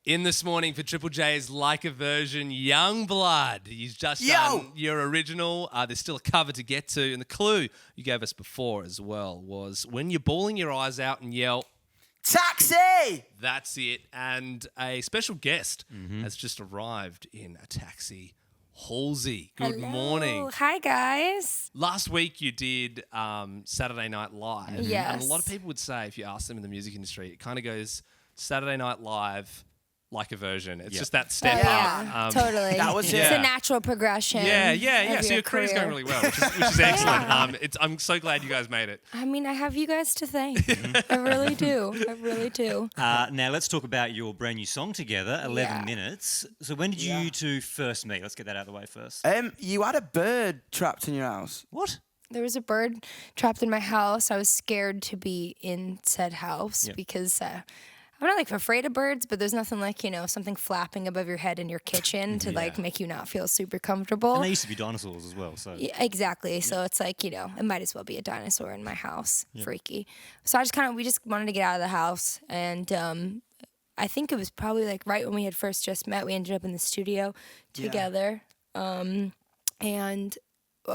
In this morning for Triple J's Like a Version, Youngblood. He's just done your original. There's still a cover to get to. And the clue you gave us before as well was when you're bawling your eyes out and yell, Taxi! that's it. And a special guest has just arrived in a taxi. Halsey, good morning. Hi, guys. Last week you did Saturday Night Live. Yes. And a lot of people would say, if you ask them in the music industry, it kind of goes Saturday Night Live, Like a Version. It's just that step up. Totally. That was It's it. a natural progression. Yeah. of So your career's career. going really well, which is excellent. I'm so glad you guys made it. I mean, I have you guys to thank. I really do. I really do. Now let's talk about your brand new song together, 11 Yeah. minutes. So when did you two first meet? Let's get that out of the way first. You had a bird trapped in your house. What? There was a bird trapped in my house. I was scared to be in said house because I'm not like afraid of birds, but there's nothing like, something flapping above your head in your kitchen to like make you not feel super comfortable. And they used to be dinosaurs as well. So Yeah, exactly. So it's like, it might as well be a dinosaur in my house. Freaky. So we just wanted to get out of the house. And I think it was probably like right when we had first just met, we ended up in the studio together. And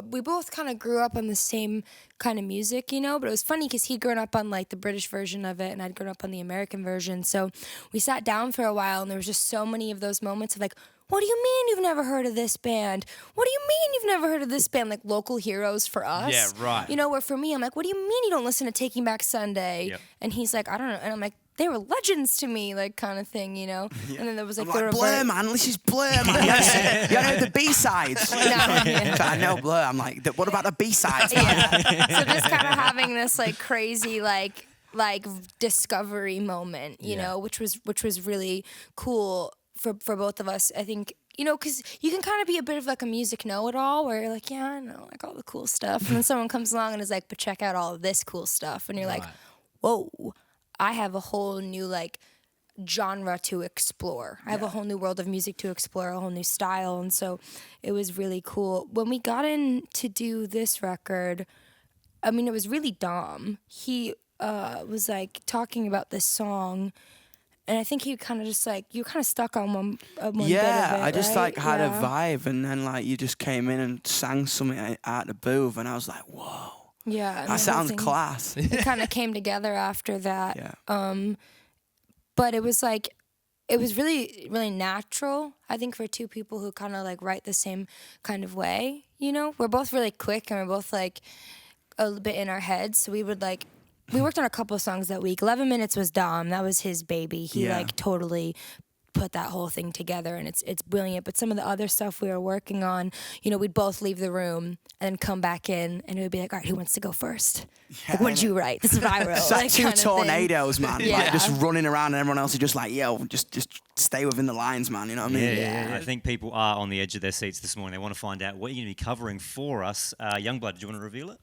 we both kind of grew up on the same kind of music, but it was funny because he'd grown up on like the British version of it and I'd grown up on the American version. So we sat down for a while and there was just so many of those moments of like, what do you mean you've never heard of this band? What do you mean you've never heard of this band? Like local heroes for us. Yeah, right. Where for me, I'm like, what do you mean you don't listen to Taking Back Sunday? Yep. And he's like, I don't know. And I'm like, they were legends to me, like kind of thing, And then there was like I'm the like, Blur, reverse. man. This is Blur, man. You know the B-sides. I know Blur. I'm like, what about the B-sides, man? Yeah. So just kind of having this like crazy like discovery moment, which was really cool for both of us. I think, because you can kind of be a bit of like a music know-it-all where you're like, yeah, I know like all the cool stuff. And then someone comes along and is like, but check out all of this cool stuff. And you're like, whoa, I have a whole new like genre to explore. I have a whole new world of music to explore, a whole new style. And so it was really cool. When we got in to do this record, I mean, it was really Dom. He was like talking about this song, and I think he kind of just like, you kind of stuck on one bit of it, I just right? like had a vibe, and then like you just came in and sang something at the booth, and I was like, whoa. Yeah. and That the whole sounds thing- class. It kind of came together after that. Yeah. But it was like, it was really, really natural, I think, for two people who kind of like write the same kind of way, We're both really quick and we're both like a little bit in our heads. So we worked on a couple of songs that week. 11 Minutes was Dom. That was his baby. He like totally put that whole thing together and it's brilliant. But some of the other stuff we were working on, we'd both leave the room and then come back in and it would be like, all right, who wants to go first? Like, what did you write? This is what I wrote. It's like two kind of thing. tornadoes, man. Yeah. Like just running around and everyone else is just like, yo, just stay within the lines, man. You know what I mean? Yeah. I think people are on the edge of their seats this morning. They want to find out what you're going to be covering for us. Youngblood, do you want to reveal it?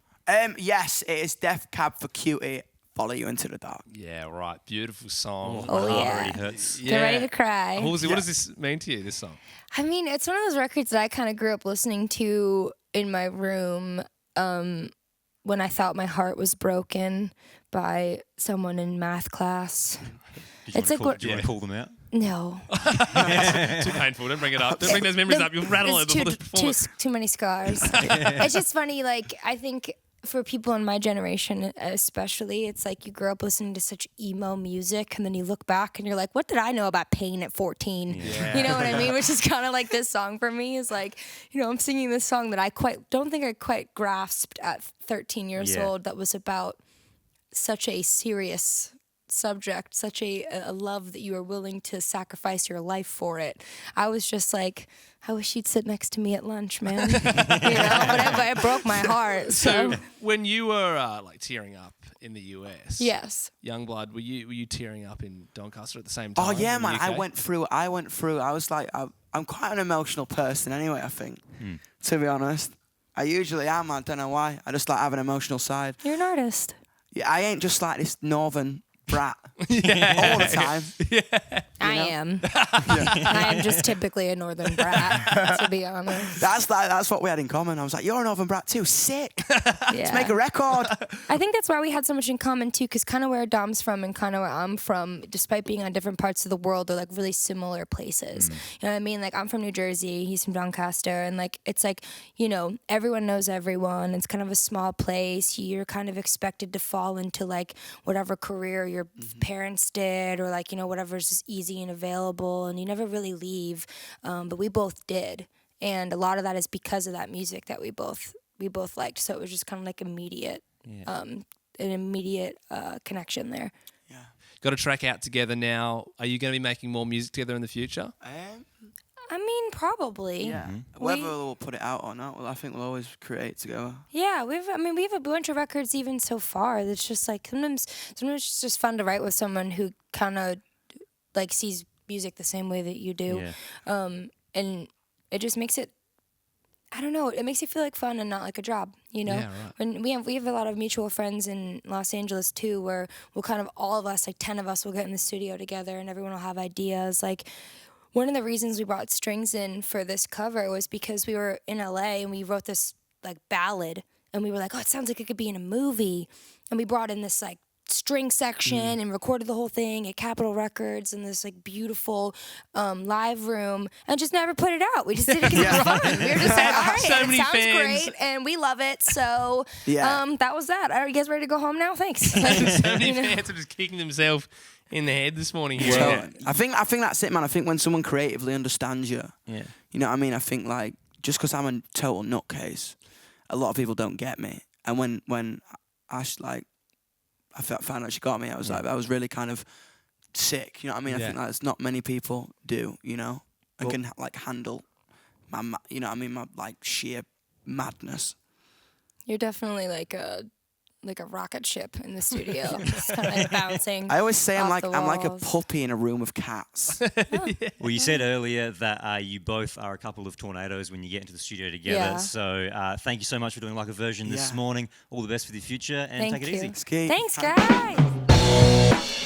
Yes, it is Def Cab for Cutie. Follow You Into the Dark. Yeah, right. Beautiful song. Oh, My heart yeah. already hurts. Get ready to cry. Halsey, what does this mean to you, this song? I mean, it's one of those records that I kind of grew up listening to in my room when I thought my heart was broken by someone in math class. Do you It's like want to call them out? No. Too painful. Don't bring it up. Don't bring those memories up. You'll rattle it It's before the performance. too many scars. It's just funny, like, I think for people in my generation especially, it's like you grew up listening to such emo music and then you look back and you're like, what did I know about pain at 14? Yeah. You know what I mean? Which is kind of like this song for me is like, I'm singing this song that I don't think I quite grasped at 13 years old, that was about such a serious subject, such a love that you are willing to sacrifice your life for it. I was just like, I wish you'd sit next to me at lunch, man. But it broke my heart. So when you were like tearing up in the US, Yes. Youngblood, were you tearing up in Doncaster at the same time? Oh yeah, in the man. UK? I went through. I was like, I'm quite an emotional person anyway. I think, to be honest, I usually am. I don't know why. I just like have an emotional side. You're an artist. Yeah, I ain't just like this northern brat all the time. I am. I am just typically a northern brat, to be honest. That's what we had in common. I was like, you're a northern brat too. Sick. Let's Yeah. make a record. I think that's why we had so much in common too, because kind of where Dom's from and kind of where I'm from, despite being on different parts of the world, are like really similar places. You know what I mean? Like I'm from New Jersey, he's from Doncaster, and like it's like, you know, everyone knows everyone. It's kind of a small place. You're kind of expected to fall into like whatever career your parents did, or like, you know, whatever's just easy and available, and you never really leave. But we both did, and a lot of that is because of that music that we both liked. So it was just kind of like immediate, an immediate connection there. Got a track out together now. Are you going to be making more music together in the future? I mean, probably. Yeah. Whether we'll put it out or not, well, I think we'll always create together. Yeah, we have a bunch of records even so far. It's just like sometimes it's just fun to write with someone who kind of like sees music the same way that you do. Yeah. And it just makes it, I don't know, it makes it feel like fun and not like a job, you know? Yeah, right. And we have a lot of mutual friends in Los Angeles too, where we'll kind of all of us, like 10 of us, will get in the studio together and everyone will have ideas. Like one of the reasons we brought strings in for this cover was because we were in LA and we wrote this like ballad and we were like, oh, it sounds like it could be in a movie. And we brought in this like string section and recorded the whole thing at Capitol Records in this like beautiful live room and just never put it out. We just did it because it was fun. We were just like, all right, So it many sounds fans. great and we love it. So Yeah. that was that. Are you guys ready to go home now? Thanks. So many fans are just kicking themselves in the head this morning. So, Yeah. I think that's it, man. I think when someone creatively understands you, Yeah. you know what I mean? I think like just because I'm a total nutcase, a lot of people don't get me. And when Ash like I found out she got me, I was like, I was really kind of sick. You know what I mean? I Yeah. think that's not many people do. You know, and can like handle you know what I mean, my like sheer madness. You're definitely like a rocket ship in the studio, just kind of like bouncing. I always say I'm off like the a walls. puppy in a room of cats. Well, you said earlier that you both are a couple of tornadoes when you get into the studio together. Yeah. So thank you so much for doing like a version this Yeah. morning. All the best for the future and Thank take it you. easy. Ski. Thanks, guys.